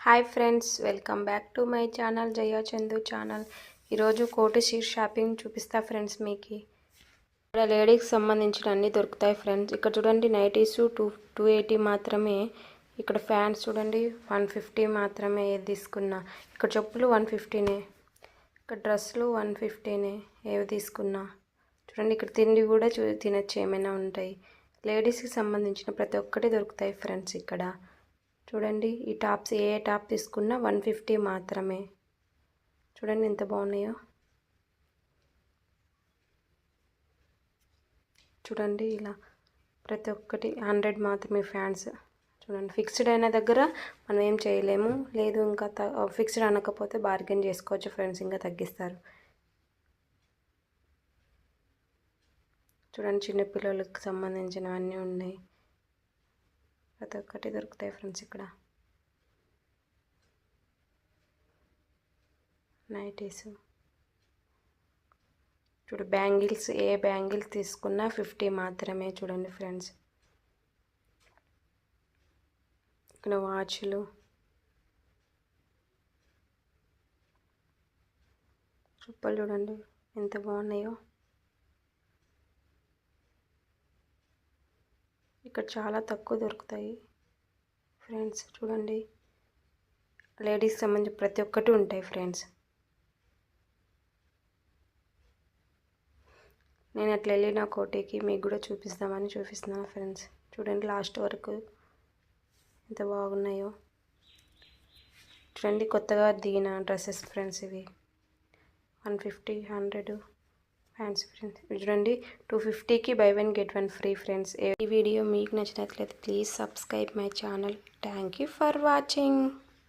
Hi friends, welcome back to my channel Jaya Chandu channel. ఈరోజు కోటి seat shopping చూపిస్తా friends. మీకు ఇక్కడ లేడీస్కి సంబంధించిన అన్నీ దొరుకుతాయి ఫ్రెండ్స్. ఇక్కడ చూడండి, నైటీస్ 280 మాత్రమే. ఇక్కడ ఫ్యాన్స్ చూడండి 150 మాత్రమే ఏది తీసుకున్నా. ఇక్కడ చెప్పులు 150నే. ఇక్కడ డ్రెస్సులు 150నే ఏవి తీసుకున్నా. చూడండి, ఇక్కడ తిండి కూడా తినచ్చు, ఏమైనా ఉంటాయి. లేడీస్కి సంబంధించిన ప్రతి ఒక్కటి దొరుకుతాయి ఫ్రెండ్స్. ఇక్కడ చూడండి, ఈ టాప్స్ ఏ టాప్ తీసుకున్నా 150 మాత్రమే. చూడండి ఎంత బాగున్నాయో. చూడండి, ఇలా ప్రతి ఒక్కటి 100 మాత్రమే ఫ్యాన్స్. చూడండి, ఫిక్స్డ్ అయిన దగ్గర మనం ఏం చేయలేము. లేదు ఇంకా ఫిక్స్డ్ అనకపోతే బార్గెన్ చేసుకోవచ్చు ఫ్రెండ్స్, ఇంకా తగ్గిస్తారు. చూడండి, చిన్నపిల్లలకు సంబంధించినవన్నీ ఉన్నాయి. ప్రతి ఒక్కటి దొరుకుతాయి ఫ్రెండ్స్. ఇక్కడ నైటీస్ చూడు, బ్యాంగిల్స్ ఏ బ్యాంగిల్స్ తీసుకున్నా 50 మాత్రమే. చూడండి ఫ్రెండ్స్, ఇక్కడ వాచ్లు, చెప్పులు చూడండి ఎంత బాగున్నాయో. ఇక్కడ చాలా తక్కువ దొరుకుతాయి ఫ్రెండ్స్. చూడండి, లేడీస్కి సంబంధించి ప్రతి ఒక్కటి ఉంటాయి ఫ్రెండ్స్. నేను అట్లా వెళ్ళిన కోటికి మీకు కూడా చూపిస్తామని చూపిస్తున్నాను ఫ్రెండ్స్. చూడండి లాస్ట్ వరకు ఎంత బాగున్నాయో. చూడండి, కొత్తగా దిగిన డ్రెస్సెస్ ఫ్రెండ్స్. ఇవి 150, 100 ఫ్యాన్స్ ఫ్రెండ్స్. చూడండి, 250కి బై 1 get 1 ఫ్రీ ఫ్రెండ్స్. ఈ వీడియో మీకు నచ్చినట్లయితే please subscribe my channel. Thank you for watching.